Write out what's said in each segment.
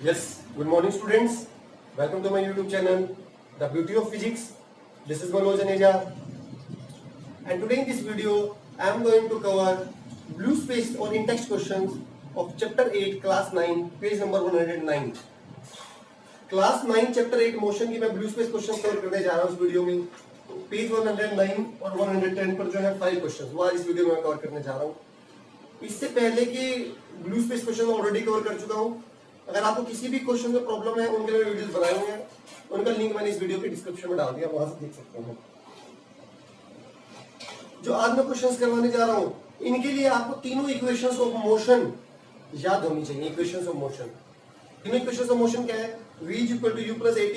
Yes, good morning students. Welcome to my YouTube channel, The Beauty of Physics. This is Manoj Aneja. And today in this video, I am going to cover blue space or in-text questions of chapter 8, class 9, page number 109. Class 9 chapter 8 motion की मैं blue space question cover करने जा रहा हूँ इस video में। तो page 109 और 110 पर जो है 5 क्वेश्चंस वो आज इस वीडियो में कवर करने जा रहा हूँ। इससे पहले कि blue space question already cover कर चुका हूँ। अगर आपको किसी भी क्वेश्चन में प्रॉब्लम है उनके लिए वीडियोस बनाए हुए हैं, उनका लिंक मैंने इस वीडियो के डिस्क्रिप्शन में डाल दिया, वहां से देख सकते हैं। जो आज मैं क्वेश्चंस करवाने जा रहा हूँ इनके लिए आपको तीनों इक्वेशंस ऑफ मोशन याद होनी चाहिए। इक्वेशंस ऑफ मोशन, तीनों इक्वेशंस ऑफ मोशन क्या है? v is equal to u plus at,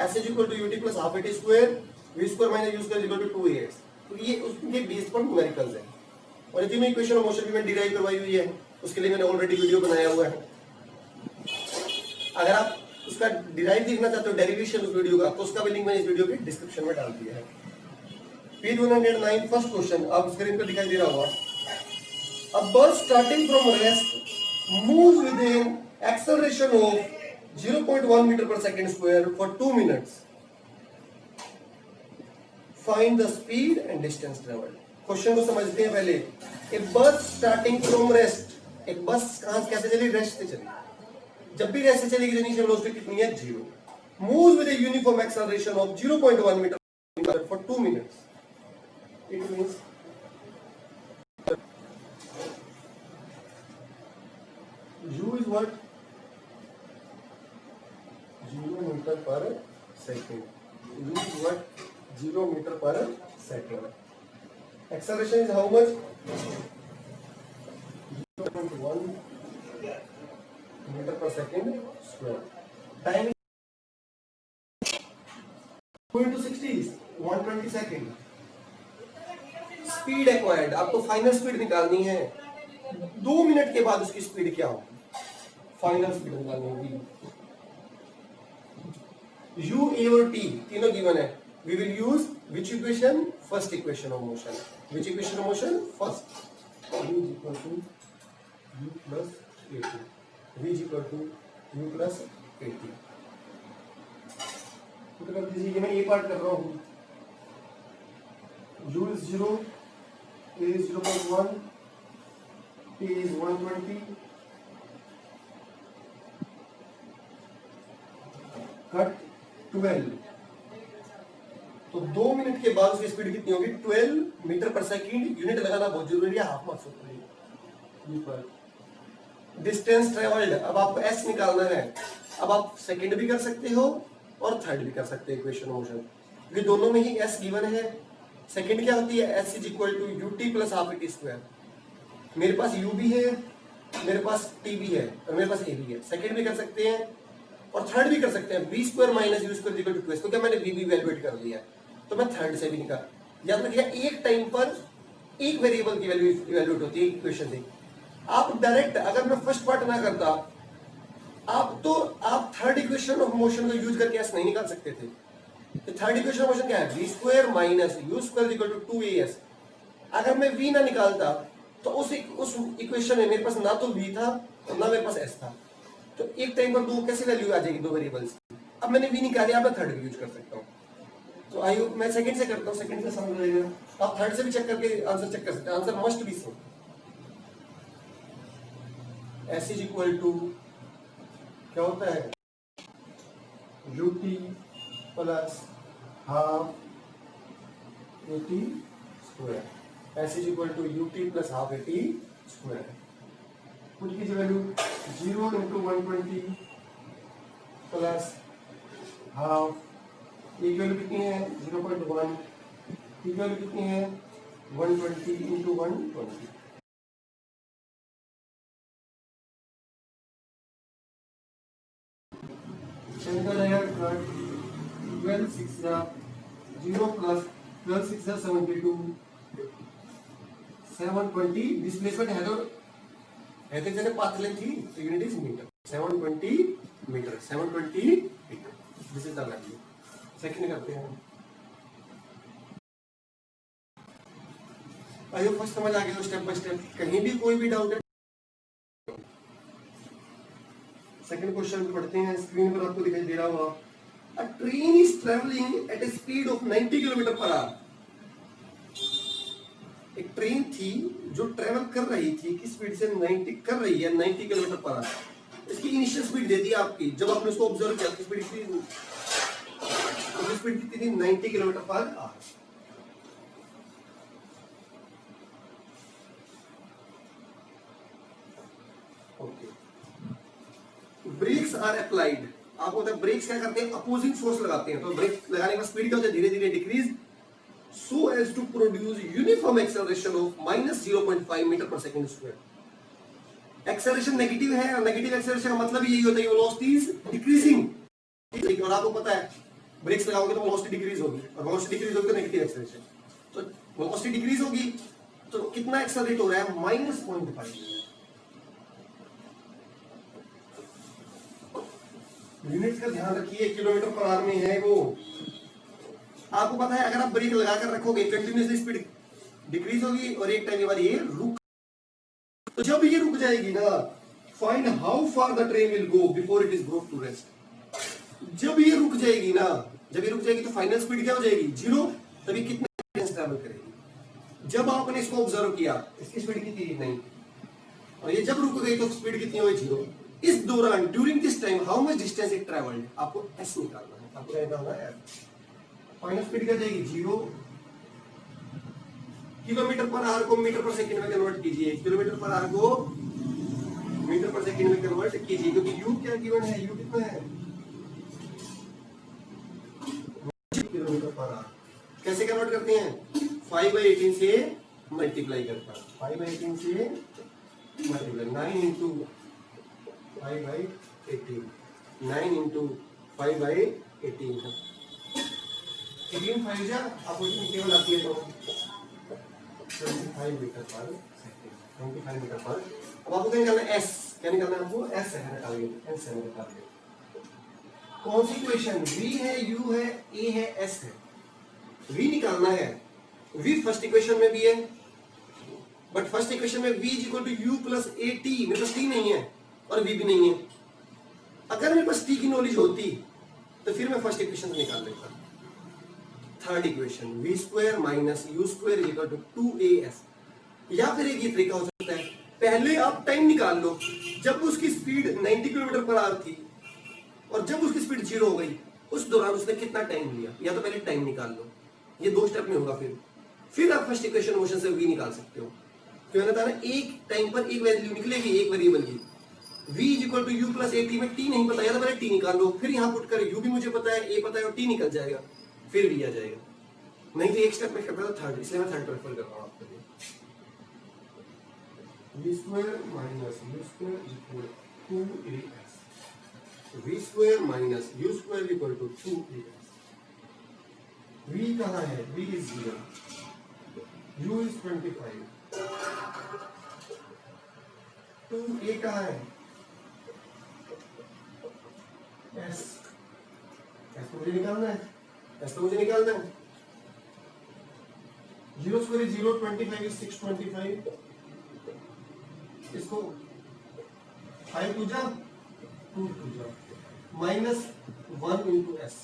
s is equal to ut plus half at square, v square minus u square is equal to 2as। तो ये उसके base पर numericals है और ये तीनों इक्वेशन ऑफ मोशन भी मैंने डिराइव करवाई हुई है, उसके लिए मैंने ऑलरेडी वीडियो बनाया हुआ है। अगर आप उसका डिराइव देखना चाहते हो, डेरिवेशन उस वीडियो का, तो उसका भी लिंक मैंने इस वीडियो के डिस्क्रिप्शन में डाल दिया है। पेज 109 फर्स्ट क्वेश्चन आप स्क्रीन पर दिखाई दे रहा होगा। A bus starting from rest moves with an acceleration of 0.1 meter per second square for 2 minutes. Find the speed and distance traveled. Question को समझते हैं पहले। A bus starting from rest, एक बस कहां कैसे चली? रेस्ट से चली। जब भी रेस्ट से चलेगी तो इनिशियल वेलोसिटी कितनी है? 0। Moves with a uniform acceleration of 0.1 meter for 2 minutes. It means u is what? 0 meter per second. U is what? 0 meter per second. Acceleration is how much? 0.1 meter per second square. Time is 2 into 60 is 120 second. Speed acquired, आपको final speed निकालनी है। 2 minute के बाद उसकी speed क्या होगी? Final speed निकालनी होगी। u, a और t तीनों गिवन है। We will use which equation? First equation of motion. Which equation of motion? First. u is equal to u plus at. v is equal to u plus at. तो कर दीजिए, मैं ये part कर रहा हूँ। u is 0, a is 0.1, t is 120, cut 12। तो 2 minute के बाद उसकी स्पीड कितनी होगी? 12 मीटर पर सेकंड। यूनिट लगाना बहुत जरूरी है, हाफ मार्क्स होता है। डिस्टेंस ट्रेवल्ड, अब आपको s निकालना है। अब आप सेकंड भी कर सकते हो और थर्ड भी कर सकते हो इक्वेशन मोशन, क्योंकि दोनों में ही s गिवन है। सेकंड क्या होती है? s is equal to ut plus half at square. मेरे पास u भी है, मेरे पास t भी है और मेरे पास a भी है। सेकंड भी कर सकते हैं और थर्ड भी कर सकते हैं। v square minus u square equal to 2s, तो क्या मैंने v भी इवैल्यूएट कर लिया, तो मैं थर्ड से भी निकाल। याद रखिए, एक टाइम पर एक वेरिएबल की वैल्यू इवैल्यूएट होती है इक्वेशन से। आप डायरेक्ट, अगर मैं फर्स्ट पार्ट ना करता आप थर्ड इक्वेशन ऑफ मोशन को यूज करके s नहीं निकाल सकते थे। तो थर्ड इक्वेशन ऑफ मोशन क्या है? v square minus u square equal to 2as। अगर मैं v ना निकालता तो उस इक्वेशन में मेरे पास ना तो v था और ना मेरे पास s था, तो एक टाइम पर दो कैसे वैल्यू आ जाएगी? दो वेरिएबल्स। अब मैंने v निकाली, अब मैं थर्ड भी यूज कर सकता हूँ। तो आई होप मैं सेकंड से करता हूँ, सेकंड से समझ आएगा। आप थर्ड से भी चेक करके आंसर चेक कर सकते हैं। Answer must be same. s is equal to क्या होता है? ut plus half at square. s is equal to ut plus half at square. Put कीजिए वैल्यू 0 into 120 प्लस हाफ। एक वैल्यू कितनी है? 0.1। एक वैल्यू कितनी है? 120 into 120। सेंटर है 12 6 0 प्लस 12 6 72 720। डिस्प्लेसमेंट है तो जैसे पाथ लेंथ थी, तो unit is metre. 720 metre, 720 metre. This is the value. Second करते हैं। आई होप फर्स्ट समझ आ गया स्टेप बाय स्टेप। कहीं भी कोई भी डाउट है सेकंड क्वेश्चन पढ़ते हैं, स्क्रीन पर आपको दिखाई दे रहा होगा। अ train is travelling at A speed of 90 kilometre per hour. एक ट्रेन थी जो ट्रेवल कर रही थी, किस स्पीड से 90 कर रही है, 90 किलोमीटर पर आवर। इसकी इनिशियल स्पीड दे दी आपकी, जब आपने उसको ऑब्जर्व किया स्पीड कितनी, तो स्पीड कितनी थी, 90 kilometre per hour. Breaks are applied, आपको पता है ब्रेक्स क्या करते हैं, अपोजिंग फोर्स लगाते हैं। तो ब्रेक लगाने के बाद स्पीड क्या होता है, धीरे धीरे decrease, so as to produce uniform acceleration of -0.5 metre per second square. Acceleration negative है, और नेगेटिव एक्सेलरेशन का मतलब यही होता है वेलोसिटी इज डिक्रीजिंग। और आपको पता है ब्रेक्स लगाओगे तो वेलोसिटी डिक्रीज होगी, और वेलोसिटी डिक्रीज होगी तो नेगेटिव एक्सेलरेशन। तो वेलोसिटी डिक्रीज होगी तो कितना एक्सेलरेट हो रहा है, -0.5। यूनिट्स का ध्यान रखिए, किलोमीटर पर आवर में है वो। आपको पता है अगर आप ब्रेक लगाकर रखोगे कंटिन्यूअसली स्पीड डिक्रीज होगी, और एक टाइम के बाद ये रुक, तो जब ये रुक जाएगी ना, find how far the train will go before it is brought to rest. जब ये रुक जाएगी ना, जब ये रुक जाएगी तो फाइनल स्पीड क्या हो जाएगी, 0। तभी कितना डिस्टेंस ट्रैवल करेगी। जब आपने इसको ऑब्जर्व किया, इसकी स्पीड कितनी, नहीं, और ये जब रुक गई तो स्पीड कितनी हुई, 0। इस दौरान during this time how much distance it travelled, आपको एस निकालना है। आपको क्या निकालना है, फाइनल स्पीड क्या जाएगी, 0। किलोमीटर पर आवर को मीटर पर सेकंड में कन्वर्ट कीजिए, किलोमीटर पर आवर को मीटर पर सेकंड में कन्वर्ट कीजिए, क्योंकि यू क्या गिवन है, यू कितना है, किलोमीटर पर आवर। कैसे कन्वर्ट करते हैं, 5/18 से मल्टीप्लाई करता है, 5/18 से मल्टीप्लाई, 9 इंटू 5/18, 9 इंटू 5/18 है, 18 5 जा आप केवल आती है तो 25 मीटर पर सेकंड, 25 मीटर पर। अब आपको क्या निकालना है, एस, क्या निकालना है आपको, एस है टारगेट, एस है टारगेट। कौन सी इक्वेशन, वी है, यू है, ए है, एस है। वी निकालना है, वी फर्स्ट इक्वेशन में भी है, बट फर्स्ट इक्वेशन में v is equal to u plus a t, मेरे पास t नहीं है और v भी नहीं है। अगर मेरे पास t की नॉलेज होती तो फिर मैं फर्स्ट इक्वेशन से निकाल लेता। Third equation, v square minus u square is equal to 2as। या फिर एक ये तरीका हो सकता है, पहले आप टाइम निकाल लो, जब उसकी स्पीड 90 किलोमीटर पर आवर थी और जब उसकी स्पीड 0 हो गई, उस दौरान उसने कितना टाइम लिया, या तो पहले टाइम निकाल लो, ये 2 स्टेप में होगा। फिर आप फर्स्ट इक्वेशन मोशन से v निकाल सकते हो। तो मैंने बताया एक टाइम पर एक वैल्यू निकलेगी, एक वेरिएबल की। v is equal to u plus a t में t नहीं पता, या तो पहले t निकाल लो, फिर यहाँ पुट कर u भी मुझे पता है, a पता है, और t निकल जाएगा, फिर v आ जाएगा। नहीं तो एक स्टेप में करता था थर्ड, इसलिए मैं थर्ड प्रेफर कर रहा हूँ आपके लिए। v square minus u square equal to 2as, v square minus u square equal to 2as। v कहाँ है, v is 0, u is 25, 2a कहाँ है, s, s तो मुझे निकालना है, s तो मुझे निकालना है। 0 स्क्वायर इज 0, 25 इज 625, इसको 5 टू जा 2 टू जा माइनस 1 इंटू s,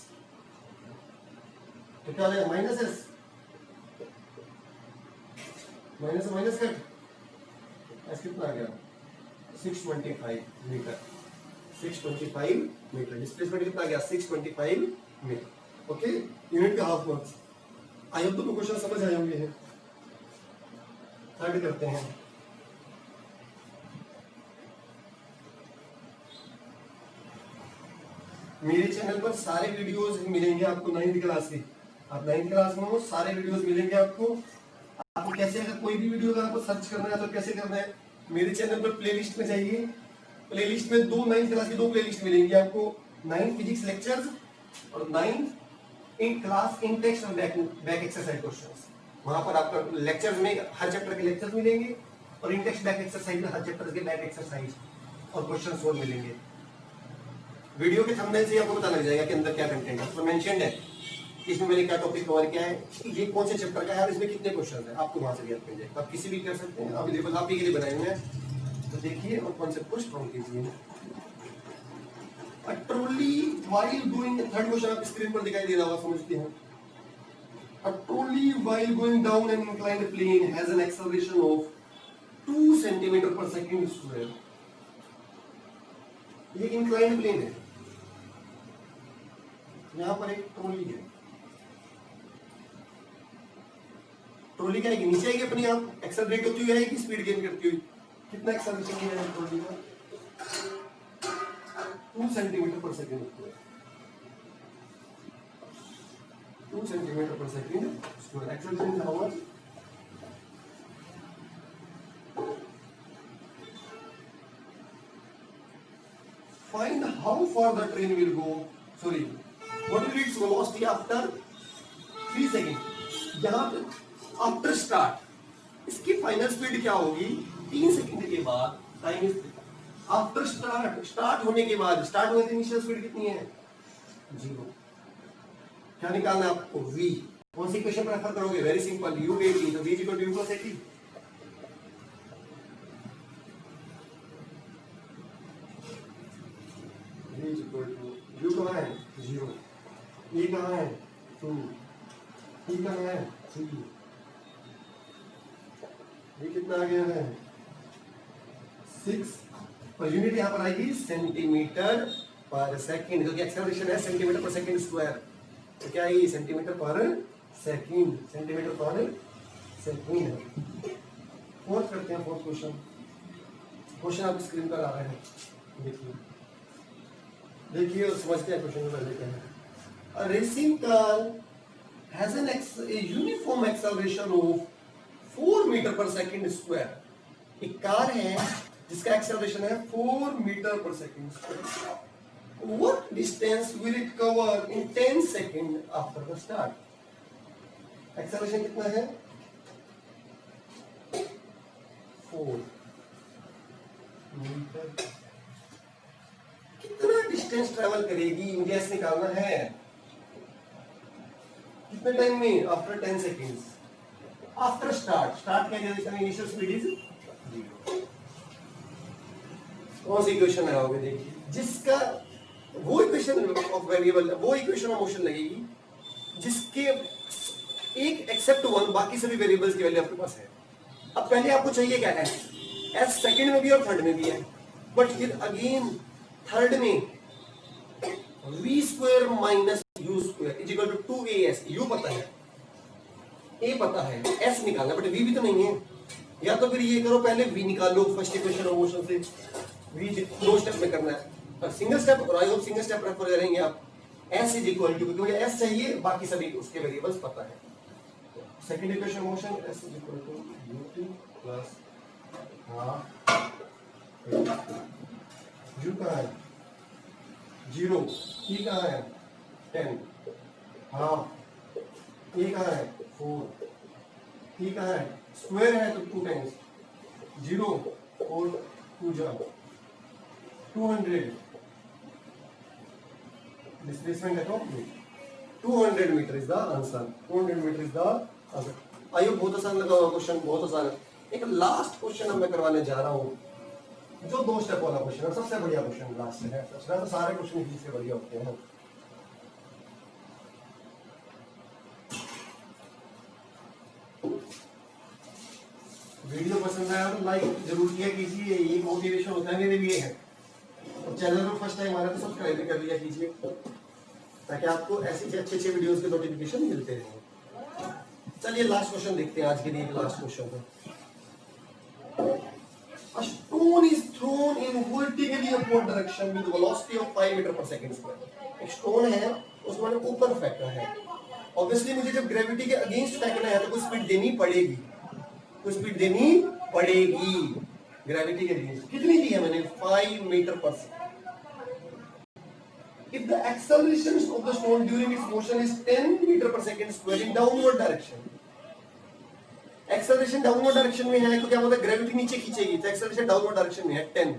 तो क्या आ जाएगा, minus s, minus minus cut, s कितना आ गया, 625 मीटर, 625 मीटर। डिस्प्लेसमेंट कितना आ गया, 625 मीटर। ओके, यूनिट का हाफ मार्क्स। आई होप तो क्वेश्चन समझ आए होंगे। थर्ड करते हैं, मेरे चैनल पर सारे वीडियोस मिलेंगे आपको 9th क्लास के। आप 9th क्लास में हो, सारे वीडियोस मिलेंगे आपको। आपको कैसे, अगर कोई भी वीडियो का आपको सर्च करना है तो कैसे करना है, मेरे चैनल पर प्लेलिस्ट में जाइए, प्लेलिस्ट में 9th क्लास की 2 प्लेलिस्ट मिलेंगी आपको, 9th फिजिक्स लेक्चर्स और 9th in class in text और बैक एक्सरसाइज क्वेश्चंस। वहां पर आपका लेक्चर्स में हर चैप्टर के लेक्चर्स मिलेंगे, और इन टेक्स्ट बैक एक्सरसाइज में हर चैप्टर के बैक एक्सरसाइज और क्वेश्चंस और मिलेंगे। वीडियो के थंबनेल से आपको पता लग जाएगा कि अंदर क्या कंटेंट है, उसमें मेंशन्ड है कि इसमें मैंने क्या टॉपिक कवर किया है, ये कौन से चैप्टर का है और इसमें कितने क्वेश्चन है, आपको वहां से याद मिल जाएगा। आप किसी भी कर सकते हैं, अवेलेबल आप ही के लिए बनाए हुए हैं, तो देखिए और कॉन्सेप्ट को स्ट्रॉन्ग कीजिए। A trolley while going, third question आप स्क्रीन पर दिखाई दे रहा होगा, समझते हैं. A trolley while going down an inclined plane has an acceleration of 2 centimeter per second square. ये inclined plane है, यहाँ पर एक ट्रॉली है. ट्रॉली क्या है, नीचे आएगी अपने आप, एक्सेलरेट होती हुई आएगी, स्पीड गेन करती हुई. कितना एक्सेलरेशन है ट्रॉली का? 2 सेंटीमीटर पर सेकेंड स्क्वायर. 2 सेंटीमीटर पर second square. Acceleration how much? Find how far the train will go. Sorry, what will its velocity after 3 seconds? यहाँ पे आफ्टर स्टार्ट इसकी फाइनल स्पीड क्या होगी 3 सेकंड के बाद. टाइम इज आफ्टर स्टार्ट होने के बाद, स्टार्ट होने की इनिशियल स्पीड कितनी है? 0. क्या निकालना है आपको? v. कौन सी इक्वेशन प्रेफर करोगे? वेरी सिंपल, u 80, तो v equal to u plus 80. v equal to u कहाँ है? 0. e कहाँ है? 2. e कहाँ है? 3. ये कितना आ गया है? 6. और यूनिट यहाँ पर आएगी सेंटीमीटर पर सेकंड, क्योंकि एक्सेलरेशन है सेंटीमीटर पर सेकंड स्क्वायर. तो क्या है? सेंटीमीटर पर सेकंड. सेंटीमीटर पर सेकंड है. फोर्थ करते हैं, फोर्थ क्वेश्चन. क्वेश्चन आप स्क्रीन पर आ रहे हैं, देखिए देखिए और समझते हैं क्वेश्चन को. पहले क्या है? A racing car has a uniform acceleration of 4 metre per second square. एक कार है जिसका एक्सेलरेशन है 4 metre per second square. What distance will it cover in 10 seconds after the start? Acceleration कितना है? 4 मीटर. कितना डिस्टेंस ट्रेवल करेगी मुझे ऐसे निकालना है. कितने टाइम में? After 10 seconds. After start. Start क्या है? Initial speed is 0. कौन सी इक्वेशन लगाओगे? देखिए, जिसका वो इक्वेशन ऑफ वेरिएबल, वो इक्वेशन ऑफ मोशन लगेगी जिसके एक एक्सेप्ट 1 बाकी सभी वेरिएबल्स की वैल्यू आपके पास है. अब पहले आपको चाहिए क्या है? एस सेकंड में भी और थर्ड में भी है, बट फिर अगेन थर्ड में v square minus u square is equal to 2as. u पता है, a पता है, s निकालना, बट v भी तो नहीं है. या तो फिर ये करो, पहले v निकाल लो फर्स्ट इक्वेशन ऑफ मोशन से. v 2 स्टेप में करना है, पर सिंगल स्टेप, और I hope single step prefer करेंगे आप. s इज इक्वल टू, क्योंकि s चाहिए, बाकी सभी उसके वेरिएबल्स पता है. Second equation of motion s is equal to ut plus half u का है 0, e का है 10, हाफ e का है 4, e का है स्क्वायर है तो 2 टाइम्स 0 और 2 जा 200. डिस्प्लेसमेंट है तो 200 metre is the answer. 200 metre is the answer. आइए, बहुत आसान लगा हुआ क्वेश्चन, बहुत आसान है. एक लास्ट क्वेश्चन अब मैं करवाने जा रहा हूँ, जो 2 स्टेप वाला क्वेश्चन है, सबसे बढ़िया क्वेश्चन लास्ट है. तो सारे क्वेश्चन इसी से बढ़िया होते हैं. वीडियो पसंद आया तो लाइक जरूर किया कीजिए, ये मोटिवेशन होता है मेरे लिए है. और चैनल पर फर्स्ट टाइम आ रहा है तो सब्सक्राइब भी कर लिया कीजिए, ताकि आपको ऐसे अच्छे वीडियोस के नोटिफिकेशन मिलते रहें. चलिए लास्ट क्वेश्चन देखते हैं आज के लिए. लास्ट क्वेश्चन है, a stone is thrown in vertically upward direction with velocity of 5 metre per second square. एक स्टोन है, उसको मैंने ऊपर फेंका है. ऑब्वियसली मुझे जब ग्रेविटी के अगेंस्ट फेंकना है तो कोई स्पीड देनी पड़ेगी, कोई स्पीड देनी पड़ेगी ग्रेविटी के अगेंस्ट. कितनी दी है मैंने? 5 metre per second. If the acceleration of the stone during its motion is 10 metre per second square in downward direction, acceleration downward direction में है तो क्या होता है? ग्रेविटी नीचे खींचेगी, तो एक्सेलरेशन डाउनवर्ड डायरेक्शन में है 10.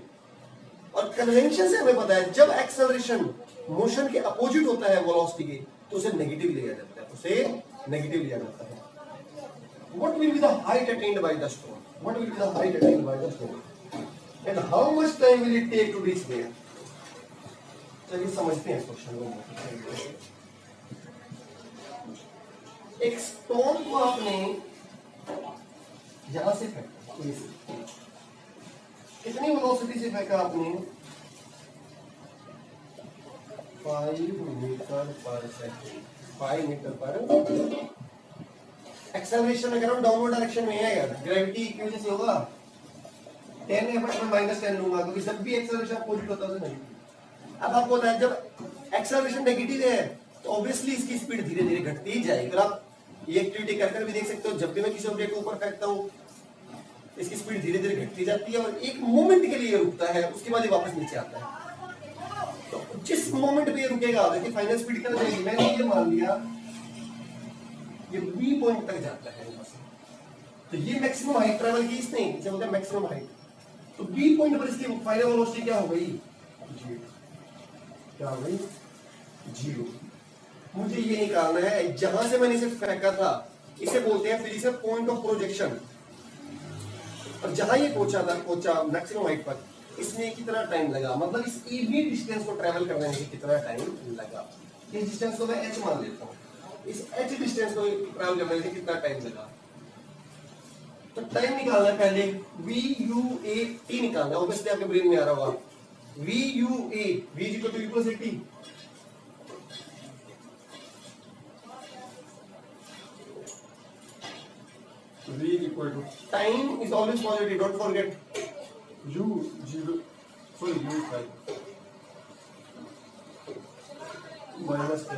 और कन्वेंशन से हमें पता है जब एक्सेलरेशन मोशन के अपोजिट होता है वेलोसिटी के, तो उसे नेगेटिव लिया जाता है, उसे नेगेटिव लिया जाता है. What will be the height attained by the stone? What will be the height attained by the stone and how much time will it take to reach there? चलिए समझते हैं इस क्वेश्चन को। एक स्टोन को आपने यहां से फेंका, कितनी वेलोसिटी से फेंका आपने? 5 मीटर पर सेकंड, 5 मीटर पर। एक्सेलरेशन अगर हम डाउनवर्ड डायरेक्शन में है यार, ग्रेविटी की वजह से होगा 10 है, बट मैं -10 लूंगा क्योंकि जब भी एक्सेलरेशन अपोजिट होता है नेगेटिव। अब आपको पता है जब एक्सेलरेशन नेगेटिव है तो ऑब्वियसली इसकी स्पीड धीरे धीरे घटती ही जाएगी। अगर आप ये एक्टिविटी कर भी देख सकते हो, जब भी मैं किसी ऑब्जेक्ट को ऊपर फेंकता हूँ इसकी स्पीड धीरे धीरे घटती जाती है और एक मोमेंट के लिए रुकता है, उसके बाद ये वापस नीचे आता है। तो जिस मोमेंट पे ये रुकेगा, देखिए फाइनल स्पीड क्या हो जाएगी, मैंने ये मान लिया ये बी पॉइंट तक जाता है, तो ये मैक्सिमम हाइट ट्रैवल की इसने, इसे बोलते हैं मैक्सिमम हाइट। तो बी पॉइंट पर इसकी फाइनल वेलोसिटी क्या हो गई? 0। क्या हो गई? 0। मुझे ये निकालना है, जहां से मैंने इसे फेंका था इसे बोलते हैं फिजिक्स में पॉइंट ऑफ प्रोजेक्शन, और जहां ये पहुंचा मैक्सिमम हाइट पर, इसमें कितना टाइम लगा, मतलब इस AB डिस्टेंस को ट्रैवल करने में कितना टाइम लगा। इस डिस्टेंस को मैं h मान लेता हूँ, इस h डिस्टेंस को ट्रैवल करने में कितना टाइम लगा। तो टाइम निकालना है पहले, VUAT निकालना, ऑब्वियसली आपके ब्रेन में आ रहा होगा VUA, V equal to T। V equal to time is always positive, don't forget U0, sorry U5 minus 10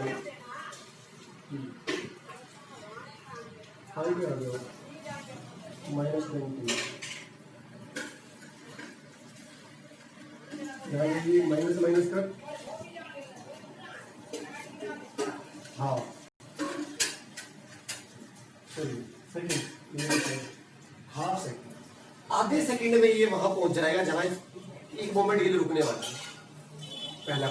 5 आ गया minus 20, यहाँ ये माइनस माइनस कर, हाँ सही सेकंड, हाफ सेकंड, आधे सेकंड में ये वहां पहुंच जाएगा जहां एक मोमेंट के लिए रुकने वाला है, पहला।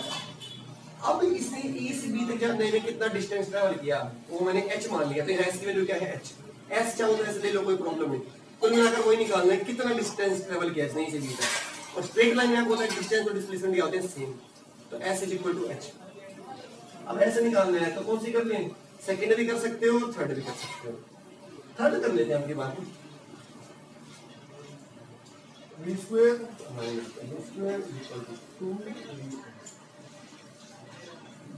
अब इसने ए से बी तक जाने में कितना डिस्टेंस ट्रैवल किया वो मैंने h मान लिया, तो यहाँ इसकी वैल्यू क्या है? h। s चाहो तो ऐसे ले लो, कोई प्रॉब्लम नहीं। कुल मिलाकर वही निकालना है कितना डिस्टेंस ट्रैवल किया इसने ए से बी तक, और स्ट्रेट लाइन में आपको होता है डिस्टेंस और डिस्प्लेसमेंट क्या होते हैं सेम, तो s is equal to h। अब ऐसे निकालना है तो कौन सी कर लें? सेकंड भी कर सकते हो, थर्ड भी कर सकते हो। थर्ड कर लेते हैं आपके बाद में, v square minus v square equal to 2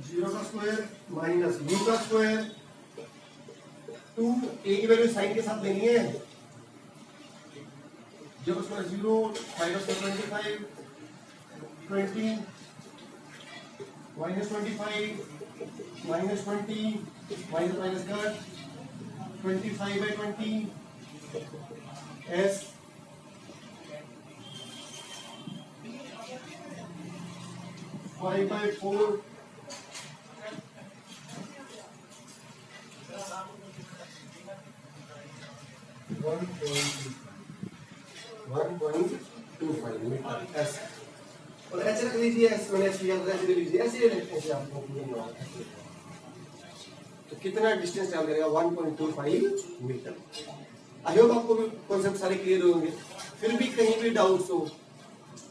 0 का स्क्वायर माइनस u का स्क्वायर 2, a की वैल्यू साइन के साथ लेनी है, 0 square 0, 5 square 25, 20 minus 25 minus 20 minus minus cut 25/20 s 5/4 1.25 metre s, और h रख लीजिए, s मैंने h लिया तो h ले लीजिए, ऐसे ऐसे आपको क्लियर होगा। तो कितना डिस्टेंस ट्रैवल करेगा? 1.25 मीटर। आई होप आपको भी कॉन्सेप्ट सारे क्लियर होंगे। फिर भी कहीं भी डाउट्स हो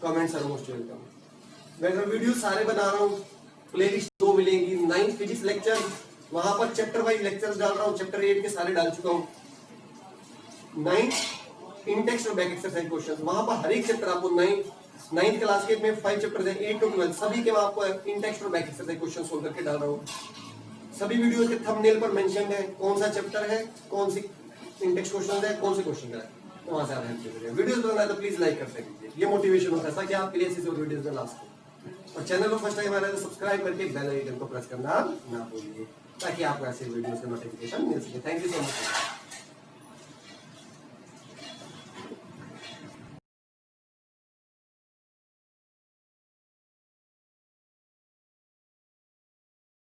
कमेंट्स आर मोस्ट वेलकम। मैं अगर वीडियो सारे बना रहा हूँ, प्लेलिस्ट 2 मिलेंगी, 9th फिजिक्स लेक्चर, वहां पर चैप्टर वाइज लेक्चर्स डाल रहा हूँ, चैप्टर 8 के सारे डाल चुका हूँ। 9th इन टेक्स्ट और बैक एक्सरसाइज क्वेश्चंस, वहां पर हर एक चैप्टर आपको 9th क्लास के में 5 चैप्टर्स हैं, 8 to 12 सभी के मैं आपको इन टेक्स्ट और बैक एक्सरसाइज क्वेश्चन सोल्व करके डाल रहा हूँ। सभी वीडियोस के थंबनेल पर मेंशन है कौन सा चैप्टर है, कौन सी इन टेक्स्ट क्वेश्चन है, कौन से क्वेश्चन है, वहां से आप हेल्प कीजिए। वीडियोस बनाना है तो प्लीज लाइक कर दीजिए, ये मोटिवेशन होता है ताकि आपके लिए ऐसी वीडियोस में लास्ट हो। और चैनल को फर्स्ट टाइम आ रहा है तो सब्सक्राइब करके बेल आइकन को प्रेस करना ना भूलिए ताकि आपको ऐसे वीडियोस के नोटिफिकेशन मिल सके। Thank you so much.